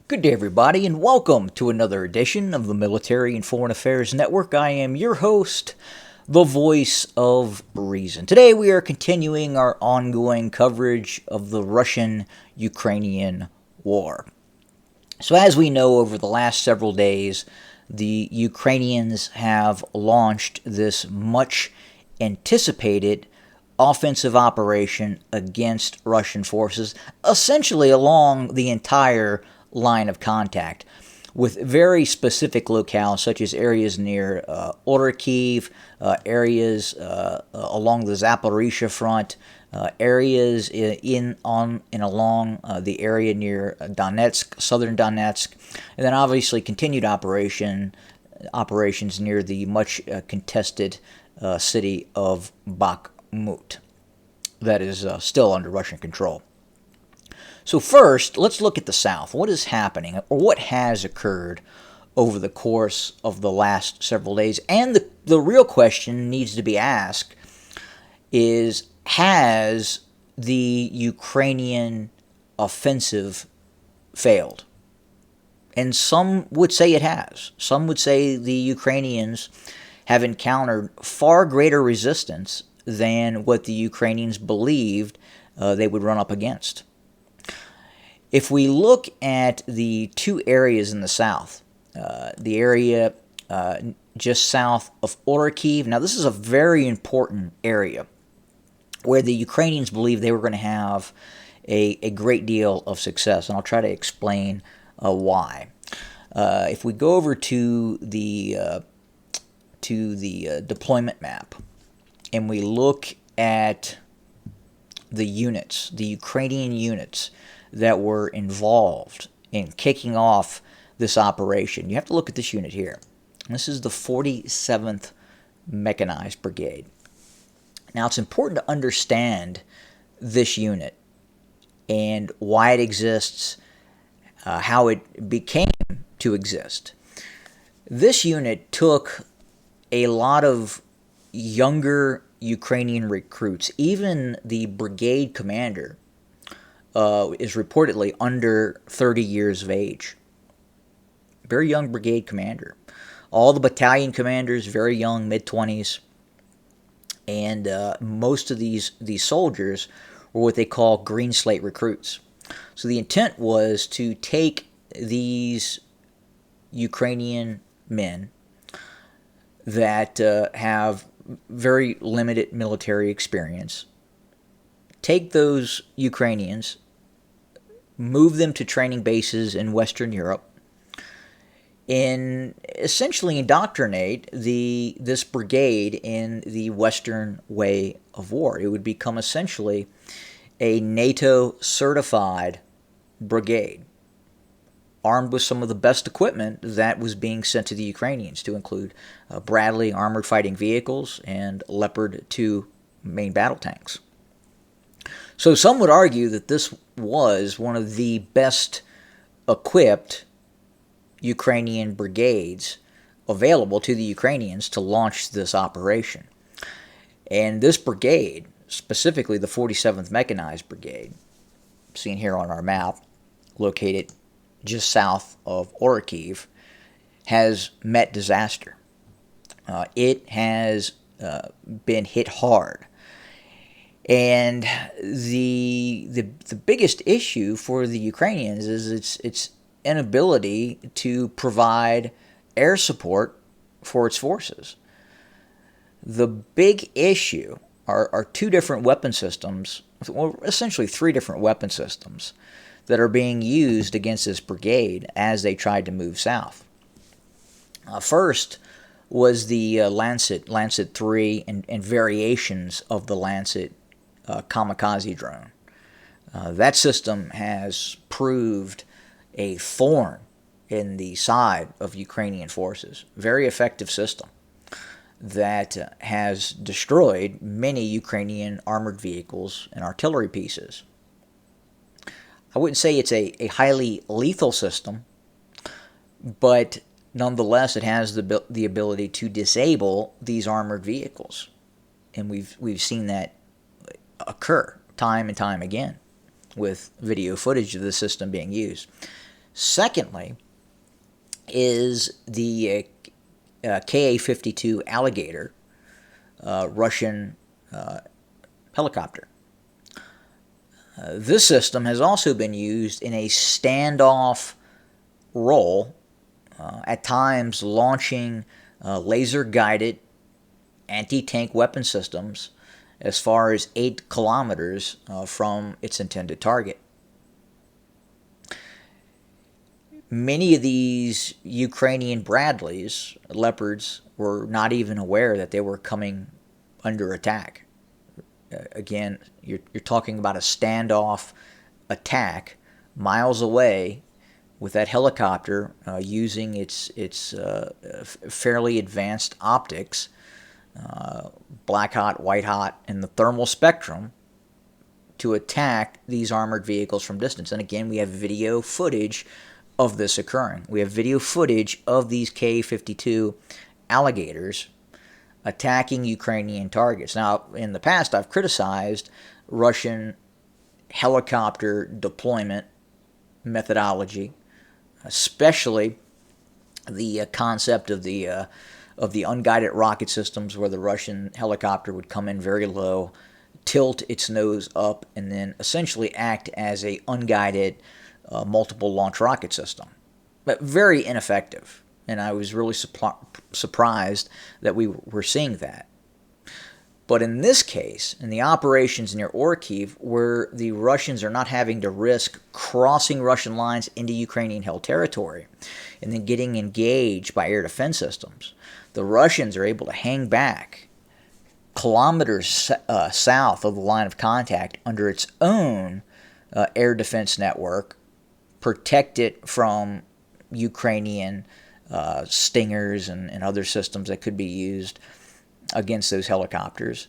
Good day, everybody, and welcome to another edition of the Military and Foreign Affairs Network. I am your host, the voice of reason. Today, we are continuing our ongoing coverage of the Russian-Ukrainian war. So, as we know, over the last several days, the Ukrainians have launched this much anticipated offensive operation against Russian forces, essentially along the entire line of contact, with very specific locales such as areas near Orikhiv, areas along the Zaporizhia front, areas in on and along the area near Donetsk, southern Donetsk, and then obviously continued operations near the much contested city of Bakhmut that is still under Russian control. So first, let's look at the South. What is happening, or what has occurred over the course of the last several days? And the real question needs to be asked is, has the Ukrainian offensive failed? And some would say it has. Some would say the Ukrainians have encountered far greater resistance than what the Ukrainians believed they would run up against. If we look at the two areas in the south, the area just south of Orikhiv, now this is a very important area where the Ukrainians believe they were going to have a great deal of success, and I'll try to explain why. If we go over to the deployment map and we look at the units, the Ukrainian units that were involved in kicking off this operation, you have to look at this unit here. This is the 47th Mechanized Brigade. Now, it's important to understand this unit and why it exists, how it became to exist. This unit took a lot of younger Ukrainian recruits. Even the brigade commander is reportedly under 30 years of age. Very young brigade commander. All the battalion commanders, very young, mid-20s. And most of these soldiers were what they call green slate recruits. So the intent was to take these Ukrainian men that have very limited military experience, take those Ukrainians, move them to training bases in Western Europe, and essentially indoctrinate this brigade in the Western way of war. It would become essentially a NATO-certified brigade, armed with some of the best equipment that was being sent to the Ukrainians, to include Bradley armored fighting vehicles and Leopard 2 main battle tanks. So some would argue that this was one of the best equipped Ukrainian brigades available to the Ukrainians to launch this operation. And this brigade, specifically the 47th Mechanized Brigade, seen here on our map, located just south of Orikhiv, has met disaster. It has been hit hard. And the biggest issue for the Ukrainians is its inability to provide air support for its forces. The big issue are two different weapon systems, well, essentially three different weapon systems that are being used against this brigade as they tried to move south. First was the Lancet 3 and variations of the Lancet kamikaze drone. That system has proved a thorn in the side of Ukrainian forces. Very effective system that has destroyed many Ukrainian armored vehicles and artillery pieces. I wouldn't say it's a highly lethal system, but nonetheless it has the ability to disable these armored vehicles. And we've seen that occur time and time again with video footage of the system being used. Secondly, is the Ka-52 Alligator Russian helicopter. This system has also been used in a standoff role, at times launching laser-guided anti-tank weapon systems as far as 8 kilometers from its intended target. Many of these Ukrainian Bradleys, Leopards, were not even aware that they were coming under attack. Again, you're talking about a standoff attack miles away with that helicopter using its fairly advanced optics, black hot, white hot, and the thermal spectrum to attack these armored vehicles from distance. And again, we have video footage of this occurring. We have video footage of these Ka-52 Alligators attacking Ukrainian targets. Now, in the past, I've criticized Russian helicopter deployment methodology, especially the concept of the unguided rocket systems, where the Russian helicopter would come in very low, tilt its nose up, and then essentially act as a unguided multiple launch rocket system. But very ineffective. And I was really surprised that we were seeing that. But in this case, in the operations near Orkiv, where the Russians are not having to risk crossing Russian lines into Ukrainian-held territory and then getting engaged by air defense systems, the Russians are able to hang back kilometers south of the line of contact under its own air defense network, protect it from Ukrainian stingers and other systems that could be used against those helicopters,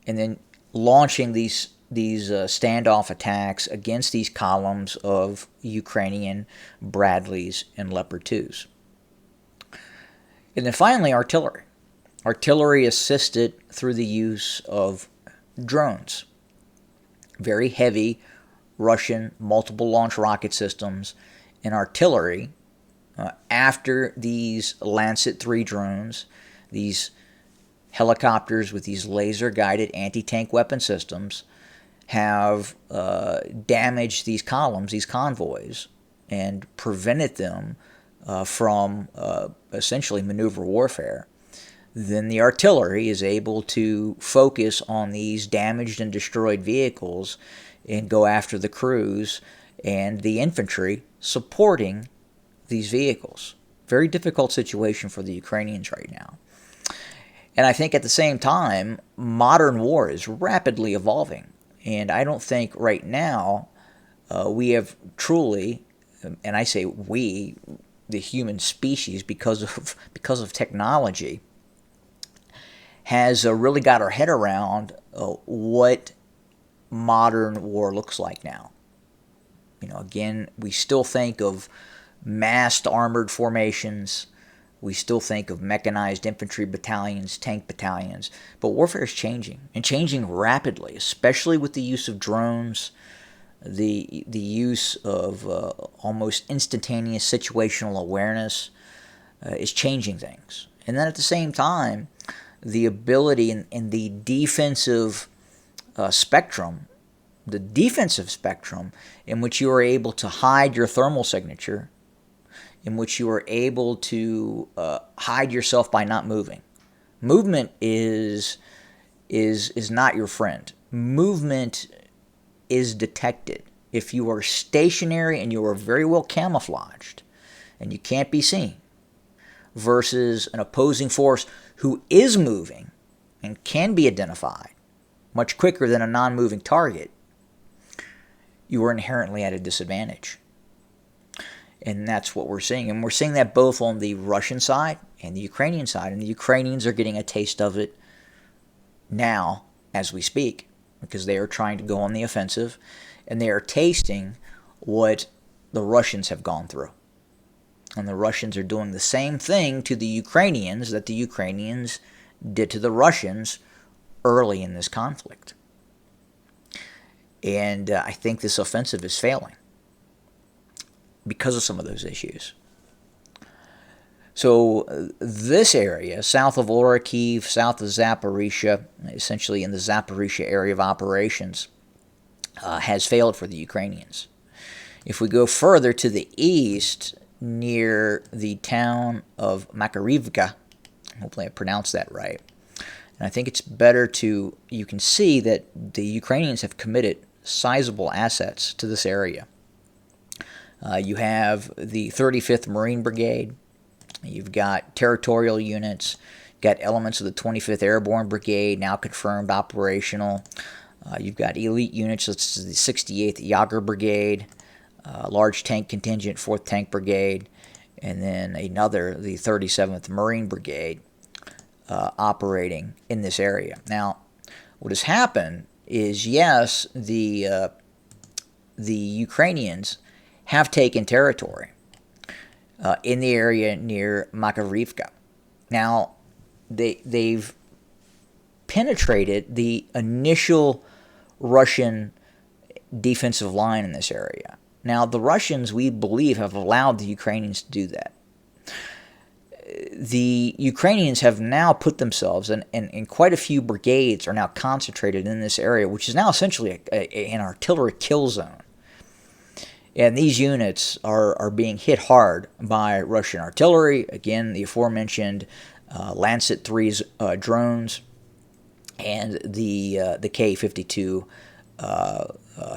and then launching these standoff attacks against these columns of Ukrainian Bradleys and Leopard 2s. And then finally, artillery. Artillery assisted through the use of drones. Very heavy Russian multiple launch rocket systems and artillery. After these Lancet 3 drones, these helicopters with these laser-guided anti-tank weapon systems have damaged these columns, these convoys, and prevented them from essentially maneuver warfare. Then the artillery is able to focus on these damaged and destroyed vehicles and go after the crews and the infantry supporting these vehicles. Very difficult situation for the Ukrainians right now. And I think at the same time, modern war is rapidly evolving. And I don't think right now we have truly, and I say we, the human species, because of technology, has really got our head around what modern war looks like now. Again, we still think of massed armored formations. We still think of mechanized infantry battalions, tank battalions. But warfare is changing, and changing rapidly, especially with the use of drones, the use of almost instantaneous situational awareness is changing things. And then at the same time, the ability in the defensive spectrum, in which you are able to hide your thermal signature, in which you are able to hide yourself by not moving. Movement is not your friend. Movement is detected. If you are stationary and you are very well camouflaged and you can't be seen, versus an opposing force who is moving and can be identified much quicker than a non-moving target, you are inherently at a disadvantage. And that's what we're seeing. And we're seeing that both on the Russian side and the Ukrainian side. And the Ukrainians are getting a taste of it now as we speak, because they are trying to go on the offensive, and they are tasting what the Russians have gone through. And the Russians are doing the same thing to the Ukrainians that the Ukrainians did to the Russians early in this conflict. And I think this offensive is failing. because of some of those issues. So this area, south of Orikhiv, south of Zaporizhia, essentially in the Zaporizhia area of operations, has failed for the Ukrainians. If we go further to the east, near the town of Makarivka, hopefully I pronounced that right, and I think it's better to, you can see that the Ukrainians have committed sizable assets to this area. You have the 35th Marine Brigade, you've got territorial units, got elements of the 25th Airborne Brigade now confirmed operational. You've got elite units, such as the 68th Yager Brigade, large tank contingent, 4th Tank Brigade, and then another, the 37th Marine Brigade, operating in this area. Now, what has happened is, yes, the Ukrainians have taken territory in the area near Makarivka. Now, they've penetrated the initial Russian defensive line in this area. Now, the Russians, we believe, have allowed the Ukrainians to do that. The Ukrainians have now put themselves, and quite a few brigades are now concentrated in this area, which is now essentially an artillery kill zone. And these units are being hit hard by Russian artillery. Again, the aforementioned Lancet 3's drones and the K-52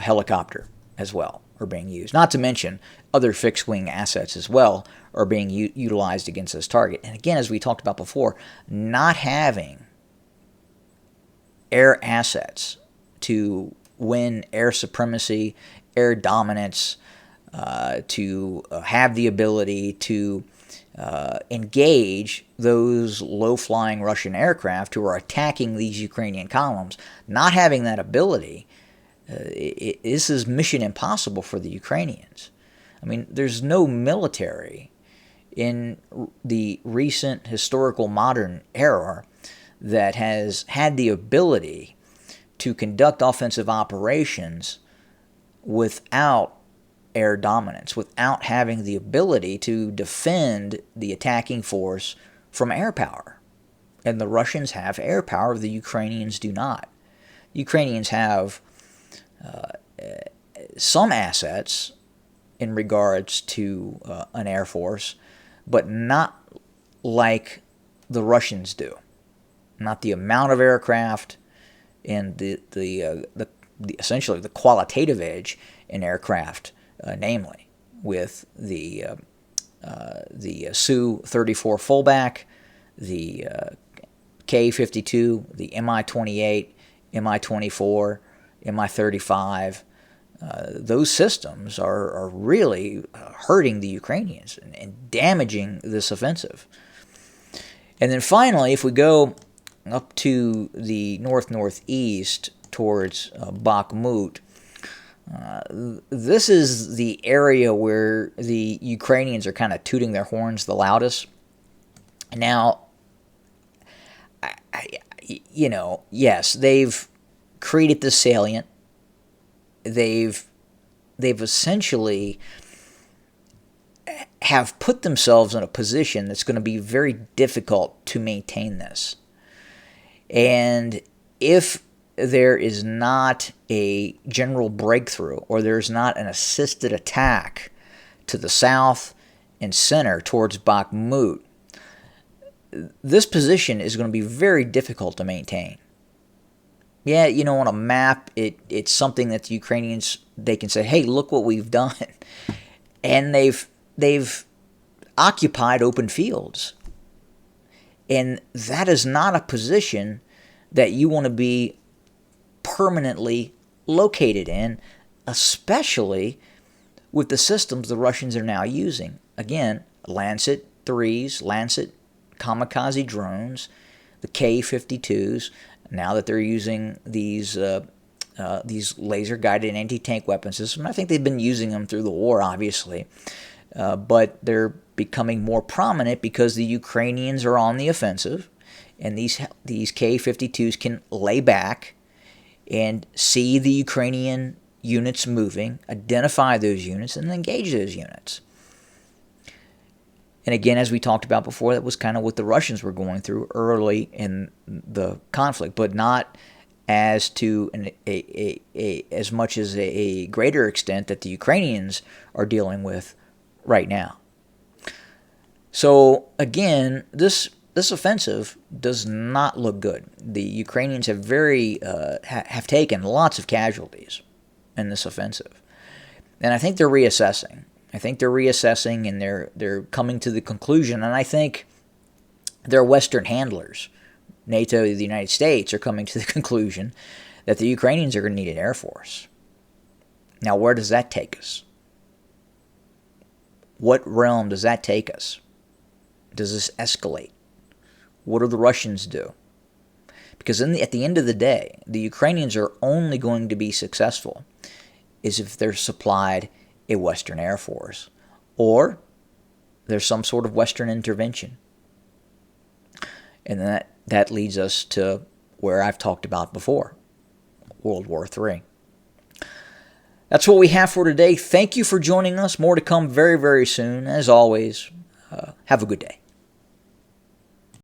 helicopter as well are being used. Not to mention other fixed-wing assets as well are being utilized against this target. And again, as we talked about before, not having air assets to win air supremacy, air dominance, to have the ability to engage those low-flying Russian aircraft who are attacking these Ukrainian columns. Not having that ability, this is mission impossible for the Ukrainians. I mean, there's no military in the recent historical modern era that has had the ability to conduct offensive operations without air dominance, without having the ability to defend the attacking force from air power. And the Russians have air power, the Ukrainians do not. The Ukrainians have some assets in regards to an air force, but not like the Russians do. Not the amount of aircraft and the essentially the qualitative edge in aircraft. Namely, with the Su-34 fullback, the K-52, the Mi-28, Mi-24, Mi-35. Those systems are really hurting the Ukrainians and damaging this offensive. And then finally, if we go up to the north-northeast towards Bakhmut, this is the area where the Ukrainians are kind of tooting their horns the loudest. Now, yes, they've created this salient. They've essentially have put themselves in a position that's going to be very difficult to maintain this. And if there is not a general breakthrough, or there's not an assisted attack to the south and center towards Bakhmut, this position is going to be very difficult to maintain. Yeah, on a map, it's something that the Ukrainians, they can say, hey, look what we've done. And they've occupied open fields. And that is not a position that you want to be permanently located in, especially with the systems the Russians are now using. Again, Lancet 3s, Lancet kamikaze drones, the K-52s, now that they're using these laser-guided anti-tank weapon systems. I think they've been using them through the war, obviously, but they're becoming more prominent because the Ukrainians are on the offensive, and these K-52s can lay back and see the Ukrainian units moving, identify those units, and engage those units. And again, as we talked about before, that was kind of what the Russians were going through early in the conflict, but not as to as much as a greater extent that the Ukrainians are dealing with right now. So again, this offensive does not look good. The Ukrainians have taken lots of casualties in this offensive, and I think they're reassessing. And they're coming to the conclusion, and I think their Western handlers, NATO, the United States, are coming to the conclusion that the Ukrainians are going to need an air force. Now, where does that take us? What realm does that take us? Does this escalate? What do the Russians do? Because at the end of the day, the Ukrainians are only going to be successful is if they're supplied a Western Air Force, or there's some sort of Western intervention. And that leads us to where I've talked about before, World War III. That's what we have for today. Thank you for joining us. More to come very, very soon. As always, have a good day.